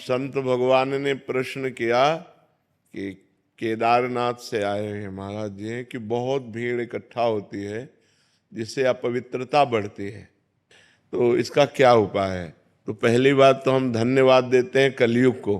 संत भगवान ने प्रश्न किया कि केदारनाथ से आए हैं महाराज जी हैं कि बहुत भीड़ इकट्ठा होती है जिससे अपवित्रता बढ़ती है, तो इसका क्या उपाय है। तो पहली बात तो हम धन्यवाद देते हैं कलयुग को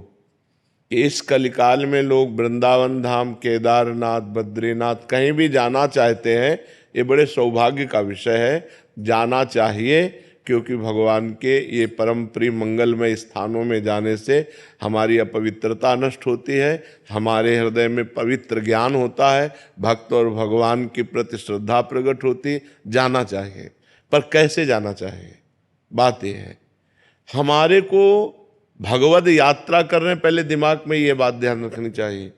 कि इस कलिकाल में लोग वृंदावन धाम, केदारनाथ, बद्रीनाथ कहीं भी जाना चाहते हैं। ये बड़े सौभाग्य का विषय है, जाना चाहिए, क्योंकि भगवान के ये परम प्रिय मंगलमय स्थानों में जाने से हमारी अपवित्रता नष्ट होती है, हमारे हृदय में पवित्र ज्ञान होता है, भक्त और भगवान के प्रति श्रद्धा प्रकट होती। जाना चाहिए, पर कैसे जाना चाहिए, बात यह है। हमारे को भगवद यात्रा कर रहे हैं, पहले दिमाग में ये बात ध्यान रखनी चाहिए।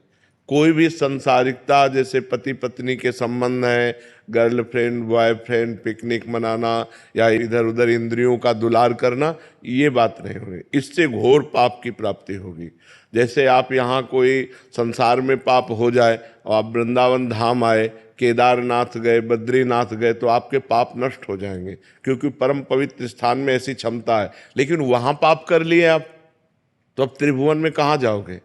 कोई भी संसारिकता, जैसे पति पत्नी के संबंध है, गर्लफ्रेंड बॉयफ्रेंड, पिकनिक मनाना या इधर उधर इंद्रियों का दुलार करना, ये बात नहीं होगी। इससे घोर पाप की प्राप्ति होगी। जैसे आप यहाँ कोई संसार में पाप हो जाए और आप वृंदावन धाम आए, केदारनाथ गए, बद्रीनाथ गए, तो आपके पाप नष्ट हो जाएंगे, क्योंकि परम पवित्र स्थान में ऐसी क्षमता है। लेकिन वहाँ पाप कर लिए आप, तो अब त्रिभुवन में कहाँ जाओगे।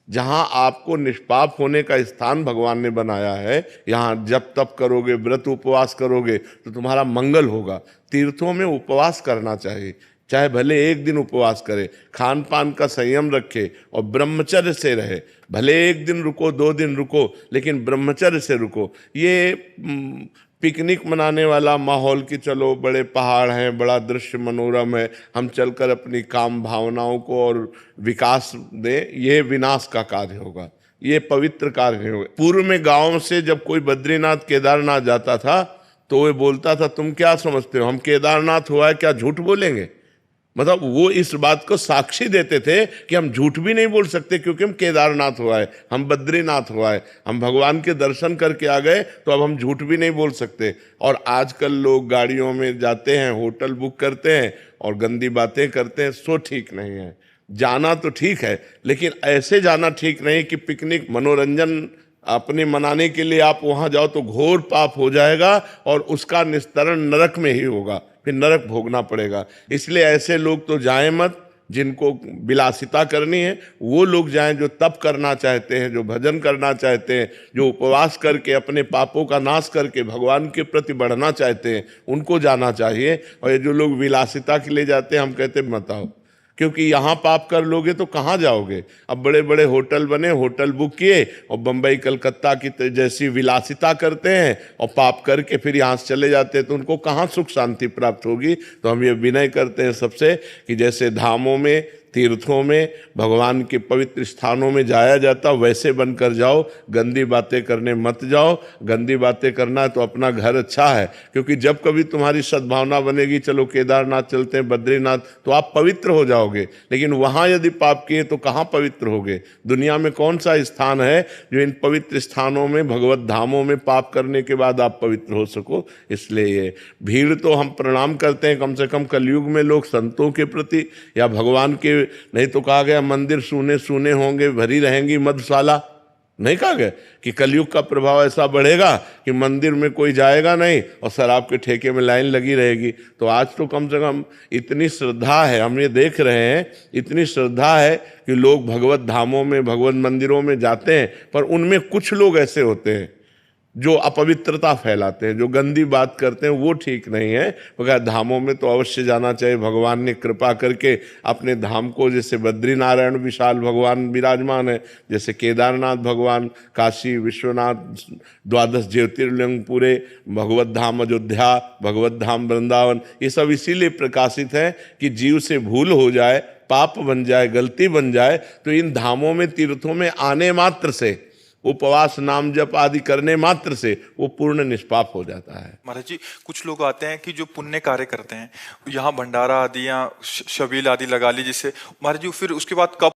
जहाँ आपको निष्पाप होने का स्थान भगवान ने बनाया है, यहाँ जब तप करोगे, व्रत उपवास करोगे तो तुम्हारा मंगल होगा। तीर्थों में उपवास करना चाहिए, चाहे भले एक दिन उपवास करे, खान पान का संयम रखे और ब्रह्मचर्य से रहे। भले एक दिन रुको, 2 दिन रुको, लेकिन ब्रह्मचर्य से रुको। ये पिकनिक मनाने वाला माहौल कि चलो बड़े पहाड़ हैं, बड़ा दृश्य मनोरम है, हम चलकर अपनी काम भावनाओं को और विकास दें, ये विनाश का कार्य होगा, ये पवित्र कार्य नहीं होगा। पूर्व में गांव से जब कोई बद्रीनाथ केदारनाथ जाता था तो वो बोलता था, तुम क्या समझते हो, हम केदारनाथ हुआ है क्या झूठ बोलेंगे। मतलब वो इस बात को साक्षी देते थे कि हम झूठ भी नहीं बोल सकते, क्योंकि हम केदारनाथ हुआ है, हम बद्रीनाथ हुआ है, हम भगवान के दर्शन करके आ गए, तो अब हम झूठ भी नहीं बोल सकते। और आजकल लोग गाड़ियों में जाते हैं, होटल बुक करते हैं और गंदी बातें करते हैं, सो ठीक नहीं है। जाना तो ठीक है, लेकिन ऐसे जाना ठीक नहीं कि पिकनिक मनोरंजन अपने मनाने के लिए आप वहाँ जाओ तो घोर पाप हो जाएगा और उसका निस्तरण नरक में ही होगा, फिर नरक भोगना पड़ेगा। इसलिए ऐसे लोग तो जाएं मत, जिनको विलासिता करनी है वो लोग जाएं, जो तप करना चाहते हैं, जो भजन करना चाहते हैं, जो उपवास करके अपने पापों का नाश करके भगवान के प्रति बढ़ना चाहते हैं, उनको जाना चाहिए। और ये जो लोग विलासिता के लिए जाते हैं, हम कहते मत आओ, क्योंकि यहाँ पाप कर लोगे तो कहाँ जाओगे। अब बड़े बड़े होटल बने, होटल बुक किए और बम्बई कलकत्ता की जैसी विलासिता करते हैं और पाप करके फिर यहाँ से चले जाते हैं, तो उनको कहाँ सुख शांति प्राप्त होगी। तो हम ये विनय करते हैं सबसे कि जैसे धामों में, तीर्थों में, भगवान के पवित्र स्थानों में जाया जाता, वैसे बनकर जाओ, गंदी बातें करने मत जाओ। गंदी बातें करना तो अपना घर अच्छा है, क्योंकि जब कभी तुम्हारी सद्भावना बनेगी, चलो केदारनाथ चलते हैं, बद्रीनाथ, तो आप पवित्र हो जाओगे। लेकिन वहाँ यदि पाप किए तो कहाँ पवित्र होगे। दुनिया में कौन सा स्थान है जो इन पवित्र स्थानों में, भगवत धामों में पाप करने के बाद आप पवित्र हो सको। इसलिए ये भीड़ तो हम प्रणाम करते हैं, कम से कम कलयुग में लोग संतों के प्रति या भगवान के, नहीं तो कहा गया मंदिर सूने सूने होंगे, भरी रहेंगी मधुशाला। नहीं कहा गया कि कलयुग का प्रभाव ऐसा बढ़ेगा कि मंदिर में कोई जाएगा नहीं और शराब के ठेके में लाइन लगी रहेगी। तो आज तो कम से कम इतनी श्रद्धा है, हम ये देख रहे हैं, इतनी श्रद्धा है कि लोग भगवत धामों में, भगवत मंदिरों में जाते हैं, पर उनमें कुछ लोग ऐसे होते हैं जो अपवित्रता फैलाते हैं, जो गंदी बात करते हैं, वो ठीक नहीं है। मगर धामों में तो अवश्य जाना चाहिए। भगवान ने कृपा करके अपने धाम को, जैसे बद्रीनारायण विशाल भगवान विराजमान है, जैसे केदारनाथ भगवान, काशी विश्वनाथ, 12 ज्योतिर्लिंग पूरे, भगवत धाम अयोध्या, भगवत धाम वृंदावन, ये सब इसीलिए प्रकाशित है कि जीव से भूल हो जाए, पाप बन जाए, गलती बन जाए, तो इन धामों में, तीर्थों में आने मात्र से, उपवास नाम जप आदि करने मात्र से वो पूर्ण निष्पाप हो जाता है। महाराज जी, कुछ लोग आते हैं कि जो पुण्य कार्य करते हैं, यहाँ भंडारा आदि या शबील आदि लगा ली, जिससे महाराज जी फिर उसके बाद कब